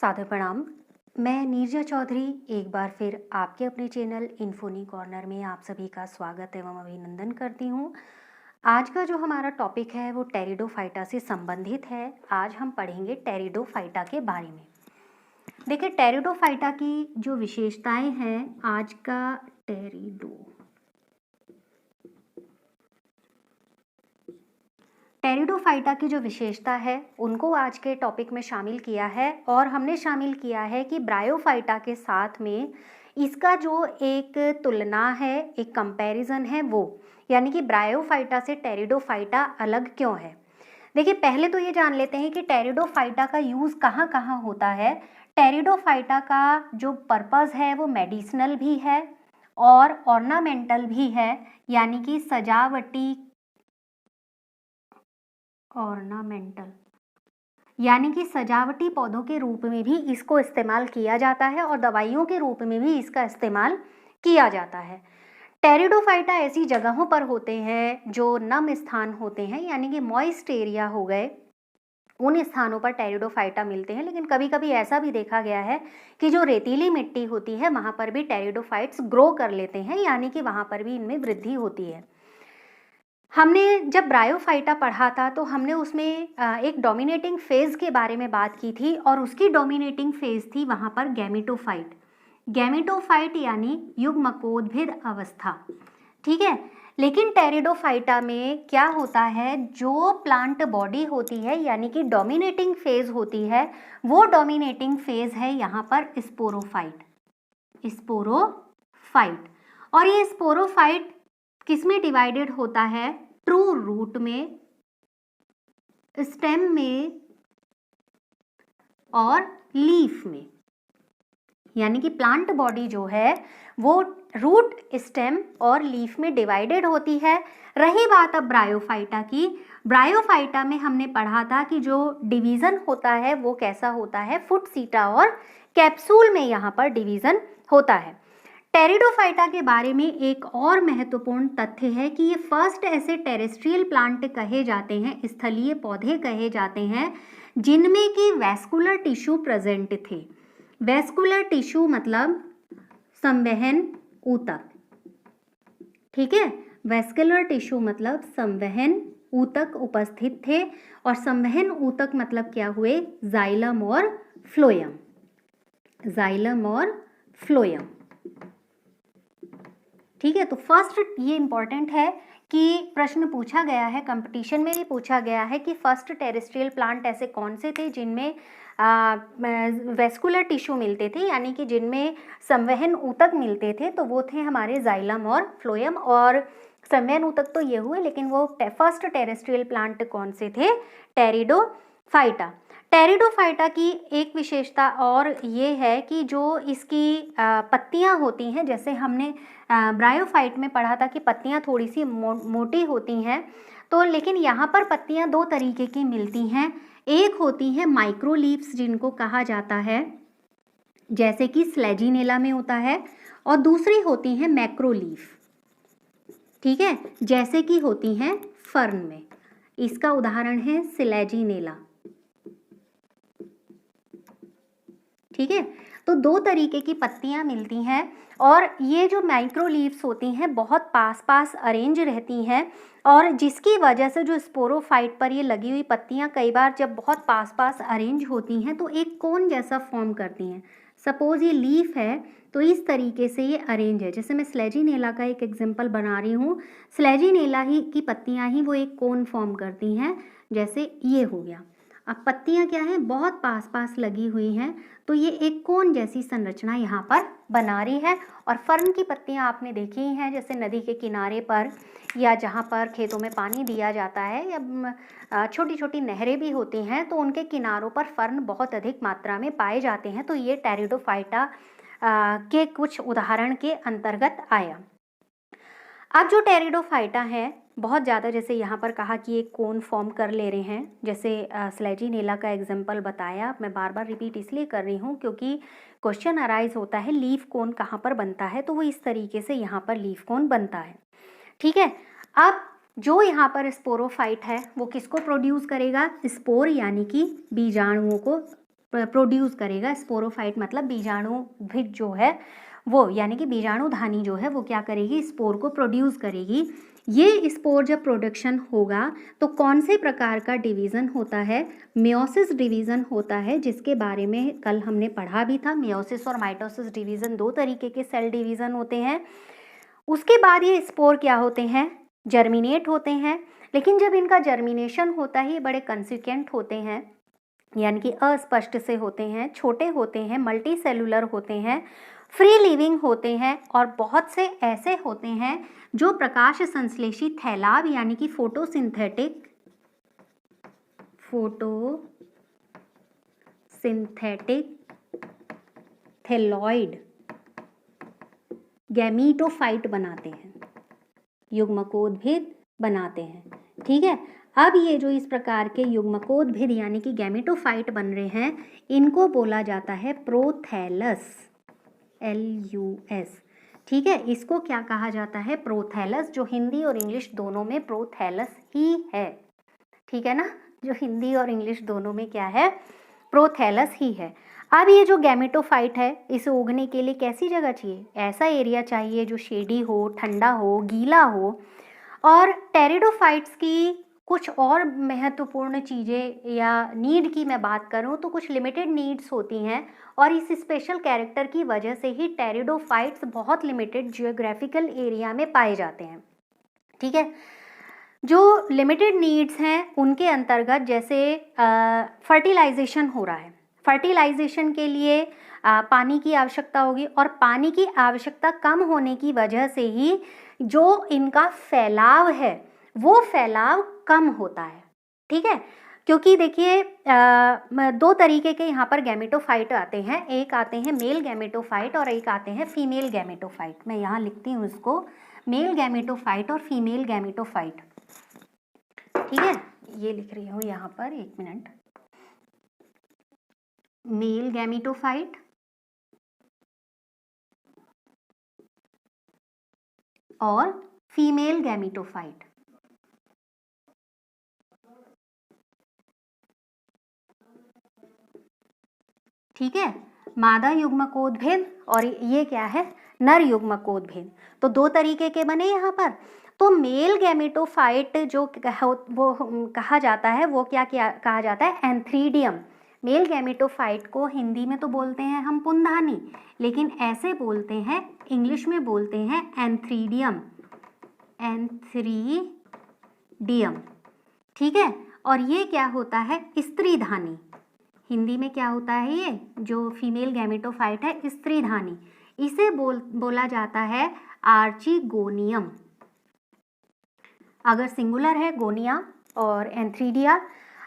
सादर प्रणाम। मैं नीरजा चौधरी एक बार फिर आपके अपने चैनल इन्फोनी कॉर्नर में आप सभी का स्वागत एवं अभिनंदन करती हूँ। आज का जो हमारा टॉपिक है वो टेरिडोफाइटा से संबंधित है। आज हम पढ़ेंगे टेरिडोफाइटा के बारे में। देखिए, टेरिडोफाइटा की जो विशेषताएं हैं, आज का टेरिडोफाइटा की जो विशेषता है उनको आज के टॉपिक में शामिल किया है। और हमने शामिल किया है कि ब्रायोफाइटा के साथ में इसका जो एक तुलना है, एक कंपैरिजन है वो, यानी कि ब्रायोफाइटा से टेरिडोफाइटा अलग क्यों है। देखिए, पहले तो ये जान लेते हैं कि टेरिडोफाइटा का यूज़ कहाँ कहाँ होता है। टेरिडोफाइटा का जो पर्पस है वो मेडिसिनल भी है और ऑर्नामेंटल भी है, यानी कि सजावटी पौधों के रूप में भी इसको इस्तेमाल किया जाता है और दवाइयों के रूप में भी इसका इस्तेमाल किया जाता है। टेरिडोफाइटा ऐसी जगहों पर होते हैं जो नम स्थान होते हैं, यानी कि मॉइस्ट एरिया हो गए, उन स्थानों पर टेरिडोफाइटा मिलते हैं। लेकिन कभी कभी ऐसा भी देखा गया है कि जो रेतीली मिट्टी होती है वहाँ पर भी टेरिडोफाइट्स ग्रो कर लेते हैं, यानी कि वहाँ पर भी इनमें वृद्धि होती है। हमने जब ब्रायोफाइटा पढ़ा था तो हमने उसमें एक डोमिनेटिंग फेज के बारे में बात की थी और उसकी डोमिनेटिंग फेज थी वहाँ पर गैमेटोफाइट यानी युग्मकोद्भिद अवस्था। ठीक है, लेकिन टेरिडोफाइटा में क्या होता है, जो प्लांट बॉडी होती है यानी कि डोमिनेटिंग फेज होती है, वो डोमिनेटिंग फेज है यहाँ पर स्पोरोफाइट। और ये स्पोरोफाइट किसमें डिवाइडेड होता है? ट्रू रूट में, स्टेम में और लीफ में। यानी कि प्लांट बॉडी जो है वो रूट, स्टेम और लीफ में डिवाइडेड होती है। रही बात अब ब्रायोफाइटा की, ब्रायोफाइटा में हमने पढ़ा था कि जो डिवीजन होता है वो कैसा होता है, फुट, सीटा और कैप्सूल में यहाँ पर डिवीजन होता है। टेरिडोफाइटा के बारे में एक और महत्वपूर्ण तथ्य है कि ये फर्स्ट ऐसे टेरेस्ट्रियल प्लांट कहे जाते हैं, स्थलीय पौधे कहे जाते हैं, जिनमें कि वैस्कुलर टिश्यू प्रेजेंट थे। वैस्कुलर टिश्यू मतलब संवहन ऊतक। ठीक है, वैस्कुलर टिश्यू मतलब संवहन ऊतक उपस्थित थे। और संवहन ऊतक मतलब क्या हुए? जाइलम और फ्लोएम। ठीक है, तो फर्स्ट ये इंपॉर्टेंट है कि प्रश्न पूछा गया है, कंपटीशन में भी पूछा गया है कि फर्स्ट टेरेस्ट्रियल प्लांट ऐसे कौन से थे जिनमें वैस्कुलर टिश्यू मिलते थे, यानी कि जिनमें संवहन ऊतक मिलते थे। तो वो थे हमारे जाइलम और फ्लोएम। और संवहन ऊतक तो ये हुए, लेकिन वो फर्स्ट टेरेस्ट्रियल प्लांट कौन से थे? टेरिडोफाइटा। टेरिडोफाइटा की एक विशेषता और ये है कि जो इसकी पत्तियां होती हैं, जैसे हमने ब्रायोफाइट में पढ़ा था कि पत्तियां थोड़ी सी मोटी होती हैं, तो लेकिन यहाँ पर पत्तियां दो तरीके की मिलती हैं। एक होती है माइक्रो लीव्स जिनको कहा जाता है, जैसे कि स्लेजिनेला में होता है, और दूसरी होती है मैक्रो लीफ। ठीक है, जैसे कि होती हैं फर्न में। इसका उदाहरण है स्लेजिनेला। ठीक है, तो दो तरीके की पत्तियां मिलती हैं और ये जो माइक्रो लीव्स होती हैं बहुत पास पास अरेंज रहती हैं, और जिसकी वजह से जो स्पोरोफाइट पर ये लगी हुई पत्तियां कई बार जब बहुत पास पास अरेंज होती हैं तो एक कोन जैसा फॉर्म करती हैं। सपोज ये लीफ है तो इस तरीके से ये अरेंज है। जैसे मैं स्लेजिनेला का एक एग्जांपल बना रही हूँ, स्लेजिनेला ही की पत्तियां ही वो एक कोन फॉर्म करती हैं, जैसे ये हो गया। अब पत्तियां क्या हैं, बहुत पास पास लगी हुई हैं, तो ये एक कोन जैसी संरचना यहाँ पर बना रही है। और फर्न की पत्तियां आपने देखी ही हैं, जैसे नदी के किनारे पर या जहाँ पर खेतों में पानी दिया जाता है, या छोटी छोटी नहरें भी होती हैं, तो उनके किनारों पर फर्न बहुत अधिक मात्रा में पाए जाते हैं। तो ये टेरिडोफाइटा के कुछ उदाहरण के अंतर्गत आया। अब जो टेरिडोफाइटा है बहुत ज़्यादा, जैसे यहाँ पर कहा कि एक कोन फॉर्म कर ले रहे हैं, जैसे स्लेजिनेला का एग्जांपल बताया। मैं बार बार रिपीट इसलिए कर रही हूँ क्योंकि क्वेश्चन अराइज होता है लीफ कोन कहाँ पर बनता है, तो वो इस तरीके से यहाँ पर लीफ कोन बनता है। ठीक है, अब जो यहाँ पर स्पोरोफाइट है वो किसको प्रोड्यूस करेगा? स्पोर यानी कि बीजाणुओं को प्रोड्यूस करेगा। स्पोरोफाइट मतलब बीजाणुभिद जो है वो, यानी कि बीजाणुधानी जो है वो क्या करेगी, स्पोर को प्रोड्यूस करेगी। ये स्पोर जब प्रोडक्शन होगा तो कौन से प्रकार का डिवीज़न होता है, मियोसिस डिवीज़न होता है, जिसके बारे में कल हमने पढ़ा भी था। मियोसिस और माइटोसिस डिवीज़न 2 तरीके के सेल डिवीज़न होते हैं। उसके बाद ये स्पोर क्या होते हैं, जर्मिनेट होते हैं। लेकिन जब इनका जर्मिनेशन होता है ये बड़े कंसिक्वेंट होते हैं, यानी कि अस्पष्ट से होते हैं, छोटे होते हैं, मल्टी सेलुलर होते हैं, फ्री लिविंग होते हैं, और बहुत से ऐसे होते हैं जो प्रकाश संश्लेषी थैलाब यानी कि फोटोसिंथेटिक थैलॉइड गैमीटोफाइट बनाते हैं, युग्मकोद्भिद बनाते हैं। ठीक है, अब ये जो इस प्रकार के युग्मकोद्भिद यानी कि गैमेटोफाइट बन रहे हैं, इनको बोला जाता है प्रोथैलस, LUS। ठीक है, इसको क्या कहा जाता है, प्रोथैलस, जो हिंदी और इंग्लिश दोनों में प्रोथैलस ही है। ठीक है ना, जो हिंदी और इंग्लिश दोनों में क्या है, प्रोथैलस ही है। अब ये जो गैमेटोफाइट है, इसे उगने के लिए कैसी जगह चाहिए, ऐसा एरिया चाहिए जो शेडी हो, ठंडा हो, गीला हो। और टेरिडोफाइट्स की कुछ और महत्वपूर्ण चीज़ें या नीड की मैं बात करूं तो कुछ लिमिटेड नीड्स होती हैं, और इस स्पेशल कैरेक्टर की वजह से ही टेरिडोफाइट्स बहुत लिमिटेड जियोग्राफिकल एरिया में पाए जाते हैं। ठीक है, जो लिमिटेड नीड्स हैं उनके अंतर्गत जैसे फर्टिलाइजेशन हो रहा है, फर्टिलाइजेशन के लिए पानी की आवश्यकता होगी, और पानी की आवश्यकता कम होने की वजह से ही जो इनका फैलाव है वो फैलाव कम होता है। ठीक है, क्योंकि देखिए 2 तरीके के यहाँ पर गैमेटोफाइट आते हैं, एक आते हैं मेल गैमेटोफाइट और एक आते हैं फीमेल गैमेटोफाइट। मैं यहाँ लिखती हूँ इसको, मेल गैमेटोफाइट और फीमेल गैमेटोफाइट। ठीक है, ये लिख रही हूँ यहाँ पर, 1 मिनट। मेल गैमेटोफाइट और फीमेल गैमेटोफाइट। ठीक है, मादा युग्मकोद्भिद और ये क्या है, नर युग्मकोद्भिद। तो 2 तरीके के बने यहाँ पर। तो मेल गैमेटोफाइट जो वो कहा जाता है, वो क्या कहा जाता है, एंथ्रीडियम। मेल गैमेटोफाइट को हिंदी में तो बोलते हैं हम पुंधानी, लेकिन ऐसे बोलते हैं, इंग्लिश में बोलते हैं एंथ्रीडियम, एंथ्रीडियम। ठीक है, और ये क्या होता है, स्त्रीधानी। हिंदी में क्या होता है, ये जो फीमेल गैमेटोफाइट है स्त्रीधानी, इसे बोला जाता है आर्चिगोनियम। अगर सिंगुलर है गोनिया और एंथ्रीडिया।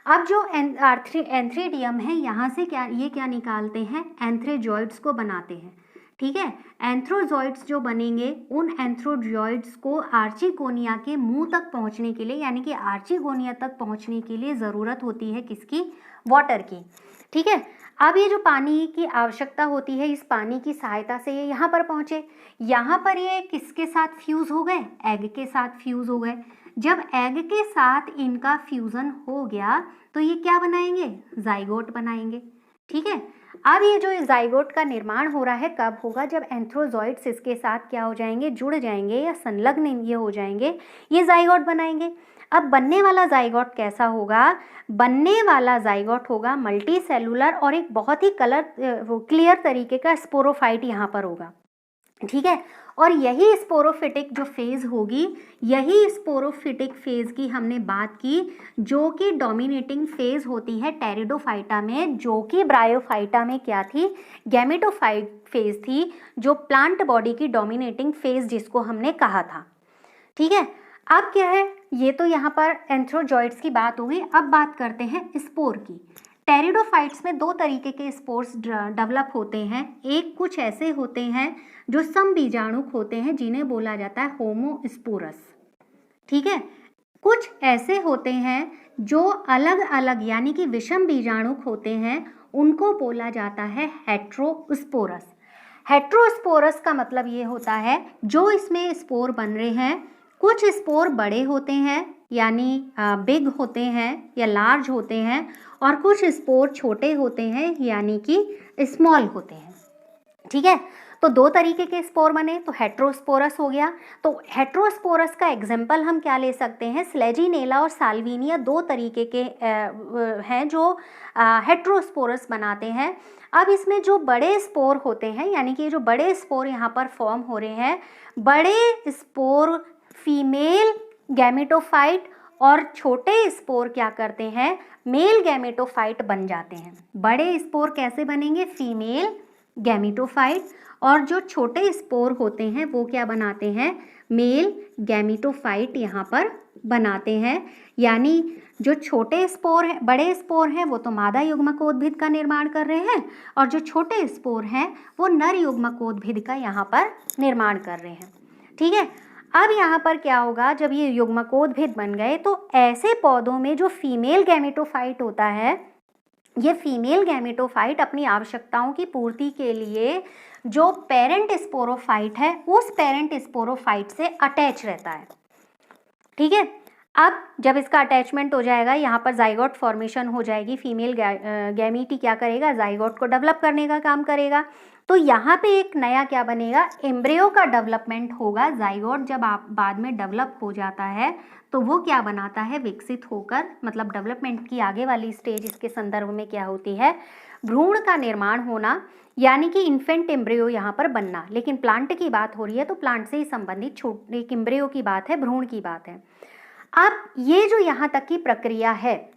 अब जो एंथ्रीडियम है, यहाँ से ये क्या निकालते हैं, एंथ्रोजॉइड्स को बनाते हैं। ठीक है, एंथ्रोजॉइड्स जो बनेंगे, उन एंथ्रोजॉइड्स को आर्चिगोनिया के मुंह तक पहुँचने के लिए, यानी कि आर्चिगोनिया तक पहुँचने के लिए ज़रूरत होती है किसकी, वाटर की। ठीक है, अब ये जो पानी की आवश्यकता होती है, इस पानी की सहायता से ये यहाँ पर पहुँचे। यहाँ पर ये किसके साथ फ्यूज़ हो गए, एग के साथ फ्यूज़ हो गए। जब एग के साथ इनका फ्यूज़न हो गया तो ये क्या बनाएंगे, जाइगोट बनाएंगे। ठीक है, अब ये जो जाइगोट का निर्माण हो रहा है कब होगा, जब एंथ्रोजॉइड्स इसके साथ क्या हो जाएंगे, जुड़ जाएंगे या संलग्न ये हो जाएंगे, ये जाइगोट बनाएंगे। अब बनने वाला जाइगोट कैसा होगा, बनने वाला जाइगोट होगा मल्टी सेलुलर और एक बहुत ही क्लियर तरीके का स्पोरोफाइट यहाँ पर होगा। ठीक है, और यही स्पोरोफिटिक जो फेज़ होगी, यही स्पोरोफिटिक फेज़ की हमने बात की, जो कि डोमिनेटिंग फेज़ होती है टेरिडोफाइटा में, जो कि ब्रायोफाइटा में क्या थी, गैमेटोफाइट फेज़ थी, जो प्लांट बॉडी की डोमिनेटिंग फेज़ जिसको हमने कहा था। ठीक है, अब क्या है, ये तो यहाँ पर एंथ्रोजॉइड्स की बात हुई। अब बात करते हैं स्पोर की। टेरिडोफाइट्स में 2 तरीके के स्पोर्स डेवलप होते हैं। एक कुछ ऐसे होते हैं जो समबीजाणुक होते हैं, जिन्हें बोला जाता है होमोस्पोरस। ठीक है, कुछ ऐसे होते हैं जो अलग अलग यानी कि विषम बीजाणुक होते हैं, उनको बोला जाता है हेट्रोस्पोरस। हेट्रोस्पोरस का मतलब ये होता है, जो इसमें स्पोर बन रहे हैं, कुछ स्पोर बड़े होते हैं यानी बिग होते हैं या लार्ज होते हैं, और कुछ स्पोर छोटे होते हैं यानी कि स्मॉल होते हैं। ठीक है, तो दो तरीके के स्पोर बने, तो हेट्रोस्पोरस हो गया। तो हेट्रोस्पोरस का एग्जाम्पल हम क्या ले सकते हैं, स्लेजिनेला और साल्विनिया दो तरीके के हैं जो हेट्रोस्पोरस बनाते हैं। अब इसमें जो बड़े स्पोर होते हैं, यानी कि जो बड़े स्पोर यहाँ पर फॉर्म हो रहे हैं, बड़े स्पोर फीमेल गैमेटोफाइट और छोटे स्पोर क्या करते हैं, मेल गैमेटोफाइट बन जाते हैं। बड़े स्पोर कैसे बनेंगे, फीमेल गैमेटोफाइट, और जो छोटे स्पोर होते हैं वो क्या बनाते हैं, मेल गैमेटोफाइट यहाँ पर बनाते हैं। यानी जो छोटे स्पोर हैं, बड़े स्पोर हैं, वो तो मादा युग्मकोद्भिद का निर्माण कर रहे हैं, और जो छोटे स्पोर हैं वो नर युग्मकोद्भिद का यहाँ पर निर्माण कर रहे हैं। ठीक है, अब यहाँ पर क्या होगा, जब ये युग्मकोद्भिद बन गए तो ऐसे पौधों में जो फीमेल गैमेटोफाइट होता है, ये फीमेल गैमेटोफाइट अपनी आवश्यकताओं की पूर्ति के लिए जो पेरेंट स्पोरोफाइट है उस पेरेंट स्पोरोफाइट से अटैच रहता है। ठीक है, अब जब इसका अटैचमेंट हो जाएगा, यहाँ पर जाइगोट फॉर्मेशन हो जाएगी, फीमेल गैमीटी क्या करेगा, जाइगोट को डेवलप करने का काम करेगा। तो यहाँ पे एक नया क्या बनेगा, एम्ब्रियो का डेवलपमेंट होगा। जाइगोट जब आप बाद में डेवलप हो जाता है तो वो क्या बनाता है, विकसित होकर, मतलब डेवलपमेंट की आगे वाली स्टेज इसके संदर्भ में क्या होती है, भ्रूण का निर्माण होना, यानी कि इन्फेंट एम्ब्रियो यहाँ पर बनना। लेकिन प्लांट की बात हो रही है तो प्लांट से ही संबंधित छोटे एक एम्ब्रियो की बात है, भ्रूण की बात है। अब ये जो यहाँ तक की प्रक्रिया है,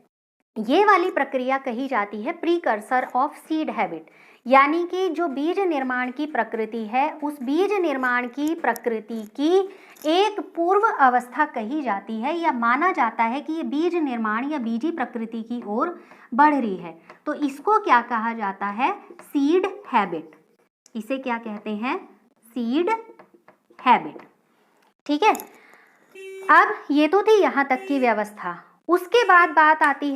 ये वाली प्रक्रिया कही जाती है प्रीकर्सर ऑफ सीड हैबिट, यानी कि जो बीज निर्माण की प्रकृति है उस बीज निर्माण की प्रकृति की एक पूर्व अवस्था कही जाती है, या माना जाता है कि ये बीज निर्माण या बीजी प्रकृति की ओर बढ़ रही है। तो इसको क्या कहा जाता है, सीड हैबिट। इसे क्या कहते हैं, सीड हैबिट। ठीक है, अब ये तो थी यहाँ तक की व्यवस्था। उसके बाद बात आती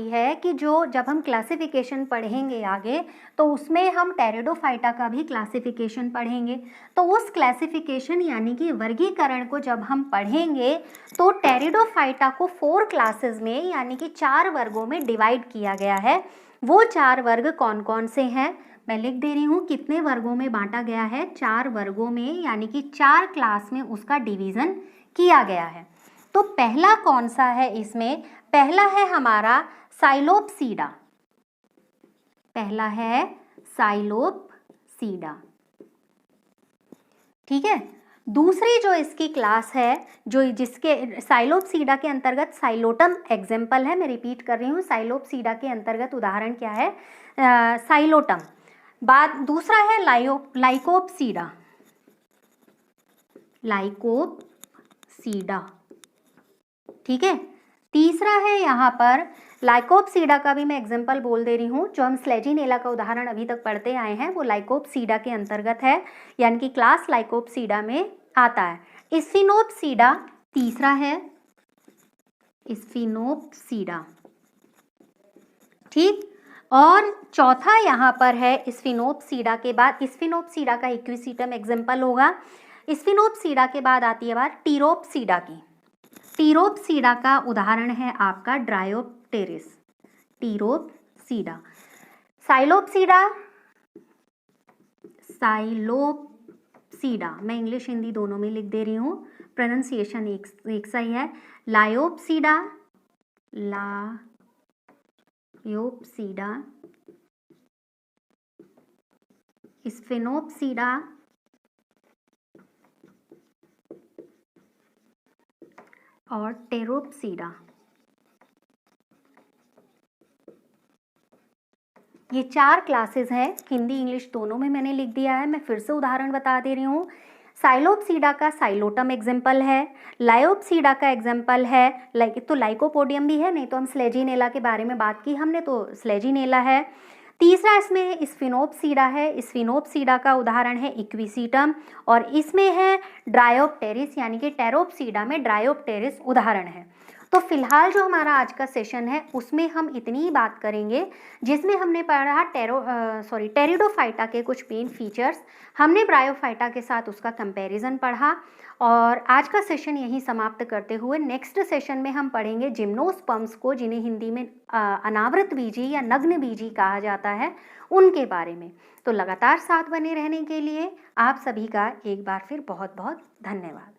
है कि जो जब हम क्लासिफिकेशन पढ़ेंगे आगे तो उसमें हम टेरिडोफाइटा का भी क्लासिफिकेशन पढ़ेंगे। तो उस क्लासिफिकेशन यानी कि वर्गीकरण को जब हम पढ़ेंगे तो टेरिडोफाइटा को 4 क्लासेस में यानी कि 4 वर्गों में डिवाइड किया गया है। वो 4 वर्ग कौन कौन से हैं, मैं लिख दे रही हूँ, कितने वर्गों में बांटा गया है, 4 वर्गों में, यानी कि 4 क्लास में उसका डिवीज़न किया गया है। तो पहला कौन सा है इसमें, पहला है हमारा साइलोपसीडा। पहला है साइलोपसीडा। ठीक है, दूसरी जो इसकी क्लास है, जो जिसके साइलोपसीडा के अंतर्गत साइलोटम एग्जाम्पल है, मैं रिपीट कर रही हूँ, साइलोपसीडा के अंतर्गत उदाहरण क्या है, साइलोटम। दूसरा है लाइकोपसीडा। लाइकोपसीडा। ठीक है, तीसरा है यहाँ पर लाइकोपसीडा का भी मैं एग्जाम्पल बोल दे रही हूँ, जो हम स्लेजिनेला का उदाहरण अभी तक पढ़ते आए हैं वो लाइकोपसीडा के अंतर्गत है, यानी कि क्लास लाइकोपसीडा में आता है। स्फिनोपसीडा तीसरा है, स्फिनोपसीडा। ठीक, और चौथा यहाँ पर है स्फिनोपसीडा के बाद, स्फिनोपसीडा का इक्विसिटम एग्जाम्पल होगा। स्फिनोपसीडा के बाद आती है बात टीरोपसीडा की। टीरोपसीडा का उदाहरण है आपका ड्रायोप्टेरिस। टीरोपसीडा। साइलोपसीडा, मैं इंग्लिश हिंदी दोनों में लिख दे रही हूँ, प्रोनाउंसिएशन एक सा ही है। लायोपसीडा, लायोपसीडा, स्फिनोपसीडा और टेरोपसीडा। ये 4 क्लासेस हैं, हिंदी इंग्लिश दोनों में मैंने लिख दिया है, मैं फिर से उदाहरण बता दे रही हूँ। साइलोपसीडा का साइलोटम एग्जाम्पल है, लायोपसीडा का एग्जाम्पल है, तो लाइकोपोडियम भी है, नहीं तो हम स्लेजिनेला के बारे में बात की हमने तो स्लेजिनेला है। तीसरा इसमें स्फिनोपसीडा है, स्फिनोपसीडा का उदाहरण है इक्विसिटम, और इसमें है ड्रायोप्टेरिस, यानी कि टेरोपसीडा में ड्रायोप्टेरिस उदाहरण है। तो फिलहाल जो हमारा आज का सेशन है उसमें हम इतनी ही बात करेंगे, जिसमें हमने पढ़ा टेरिडोफाइटा के कुछ मेन फीचर्स, हमने ब्रायोफाइटा के साथ उसका कंपैरिजन पढ़ा, और आज का सेशन यहीं समाप्त करते हुए नेक्स्ट सेशन में हम पढ़ेंगे जिम्नोस्पर्म्स को, जिन्हें हिंदी में अनावृत बीजी या नग्न बीजी कहा जाता है, उनके बारे में। तो लगातार साथ बने रहने के लिए आप सभी का एक बार फिर बहुत बहुत धन्यवाद।